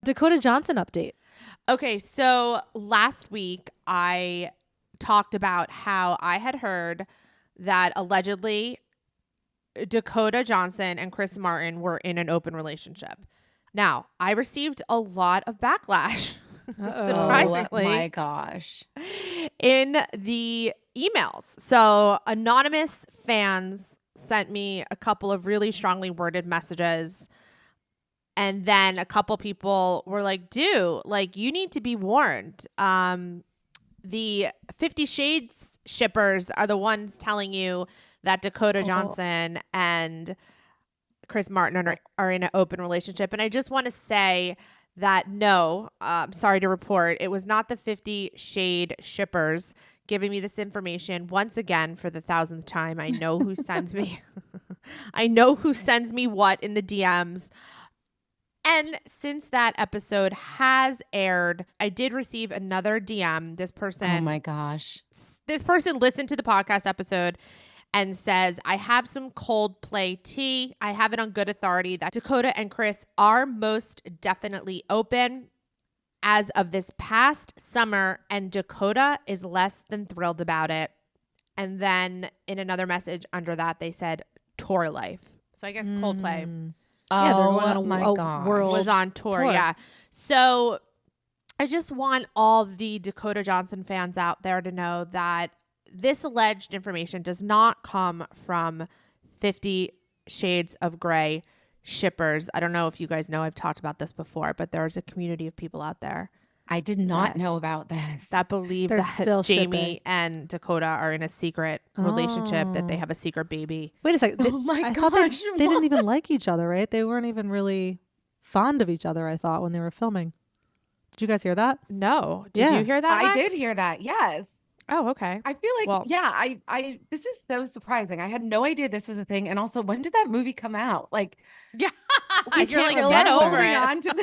Dakota Johnson update. Okay, so last week I talked about how I had heard that allegedly Dakota Johnson and Chris Martin were in an open relationship. Now, I received a lot of backlash, surprisingly. Oh my gosh. In the emails. So anonymous fans sent me a couple of really strongly worded messages. And then a couple people were like, dude, like you need to be warned. The 50 Shades shippers are the ones telling you that Dakota Johnson and Chris Martin are in an open relationship. And I just want to say that no, sorry to report, it was not the 50 Shade shippers giving me this information. Once again, for the 1,000th time, I know who sends me. I know who sends me what in the DMs. And since that episode has aired, I did receive another DM. This person, Oh my gosh. this person listened to the podcast episode and says, I have some Coldplay tea. I have it on good authority that Dakota and Chris are most definitely open as of this past summer, and Dakota is less than thrilled about it. And then in another message under that, they said tour life. So I guess Coldplay Yeah, they're going on Oh my a gosh. world was on tour. Yeah. So I just want all the Dakota Johnson fans out there to know that this alleged information does not come from 50 Shades of Grey shippers. I don't know if you guys know, I've talked about this before, but there's a community of people out there I did not know about this. that believe They're that still Jamie shipping. and Dakota are in a secret relationship, that they have a secret baby. Wait a second. Oh my I thought they gosh, didn't even like each other, right? They weren't even really fond of each other, I thought, when they were filming. Did you guys hear that? No. Did Yeah. you hear that, I Lex? did hear that. Yes. Oh, okay. I feel like, Well- yeah, I, this is so surprising. I had no idea this was a thing. And also, when did that movie come out? Like, Yeah. we You're like, can't get really over holding it. on to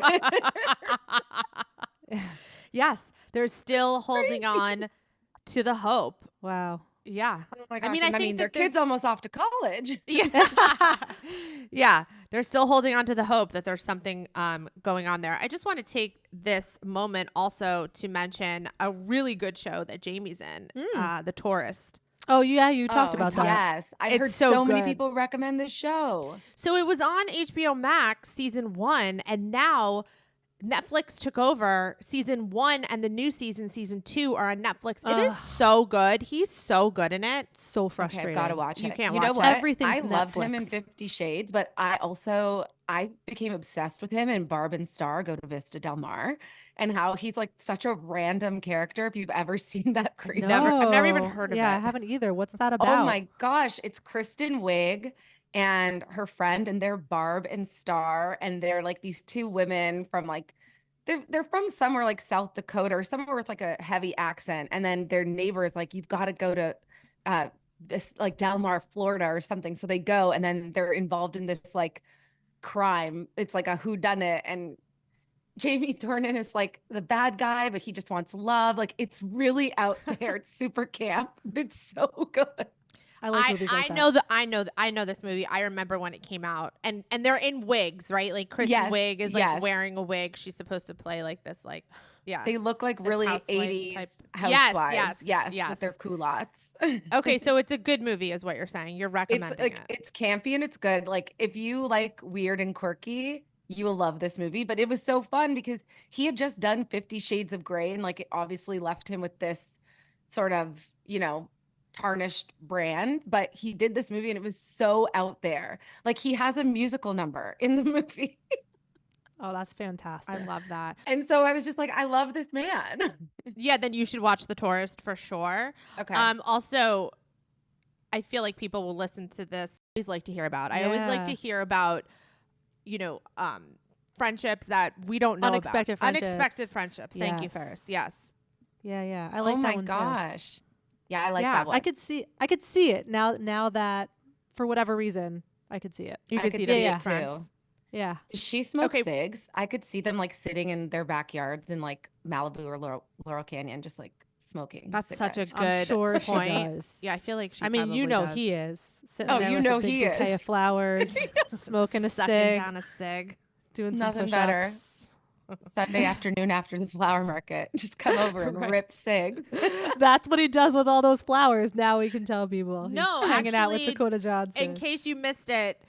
this. Yes, they're still holding on to the hope. Wow. Yeah. Oh my I gosh. mean, and I think their that there's- kid's almost off to college. Yeah. Yeah. They're still holding on to the hope that there's something going on there. I just want to take this moment also to mention a really good show that Jamie's in, The Tourist. Oh, yeah, you talked Oh, about that. Yes. I've It's heard so so many good. people recommend this show. So it was on HBO Max season 1, and now Netflix took over season 1, and the new season 2 are on Netflix. It is so good. He's so good in it. So Okay, frustrating. I've got to watch it. You can't you know watch it. what? Everything's I loved him in Netflix. 50 Shades, but I became obsessed with him in Barb and Star Go to Vista Del Mar, and how he's like such a random character. If you've ever seen that crazy. I've never even heard of Yeah, it. I haven't either. What's that about? Oh my gosh, it's Kristen Wiig and her friend, and they're Barb and Star, and they're like these two women from like they're from somewhere like South Dakota or somewhere with like a heavy accent, and then their neighbor is like, you've got to go to this like Del Mar, Florida or something. So they go, and then they're involved in this like crime. It's like a whodunit, and Jamie Dornan is like the bad guy, but he just wants love. Like, it's really out there. It's super camp, but it's so good. I like movies like that. I know this movie. I remember when it came out, and they're in wigs, right? Like Kristen Yes, Wiig is like yes. wearing a wig. She's supposed to play like this, like They look like This really housewife 80s type- housewives. Yes, With their culottes. Okay, so it's a good movie, is what you're saying. You're It's recommending like it. it's campy and it's good. Like, if you like weird and quirky, you will love this movie. But it was so fun because he had just done 50 Shades of Grey, and like it obviously left him with this sort of, tarnished brand. But he did this movie and it was so out there. Like, he has a musical number in the movie. Oh, that's fantastic. I love that. And so I was just like, I love this man. Yeah, then you should watch The Tourist for sure. Okay. Also, I feel like people will listen to this. I always like to hear about. I always like to Yeah. hear about, friendships that we don't know Unexpected about. friendships. Unexpected friendships. Thank you, Yes. Ferris. Yes. Yeah. I like oh that my one too. gosh. Yeah, I like Yeah, that one. I could see it now that for whatever reason I could see it. You I could could see see them it being friends. too. Yeah. Does she smoke Okay. cigs? I could see them like sitting in their backyards in like Malibu or Laurel Canyon, just like smoking. That's such a cigarettes. good I'm sure point. she does. Yeah, I feel like she I mean, probably does. he is sitting Oh, there you with know a big he bouquet is. of flowers, smoking a Sucking cig, down a cig. doing some Nothing better. push-ups. Sunday afternoon after the flower market. Just come over and Right. rip cigs. That's what he does with all those flowers. Now we can tell people. No, He's hanging out with actually, Dakota Johnson. In case you missed it,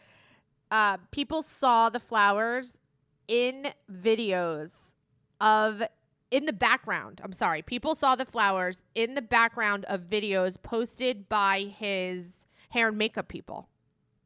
people saw the flowers in videos of in the background. I'm sorry. People saw the flowers in the background of videos posted by his hair and makeup people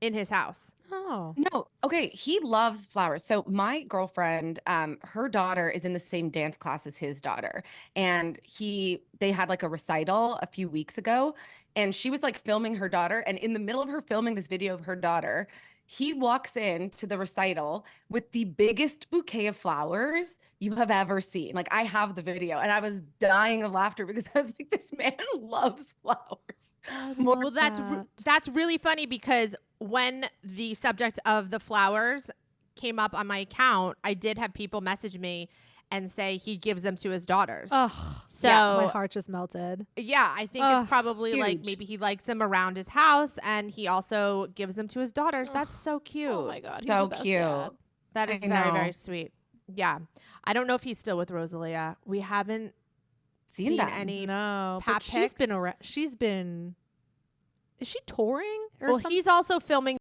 in his house. Oh. No, okay. He loves flowers. So my girlfriend, her daughter is in the same dance class as his daughter. And they had like a recital a few weeks ago. And she was like filming her daughter. And in the middle of her filming this video of her daughter, he walks into the recital with the biggest bouquet of flowers you have ever seen. Like I have the video and I was dying of laughter because I was like, this man loves flowers. Well, that's really funny because when the subject of the flowers came up on my account, I did have people message me and say he gives them to his daughters. Oh, So my heart just melted. yeah, I think it's probably like huge. maybe he likes them around his house and he also gives them to his daughters. That's so cute. Oh my God. he's So the best cute. dad. That is I very, very know. sweet. Yeah. I don't know if he's still with Rosalia. We haven't seen them. any. No, pap but she's been pics? around. She's been. Is she touring or Well, something? he's also filming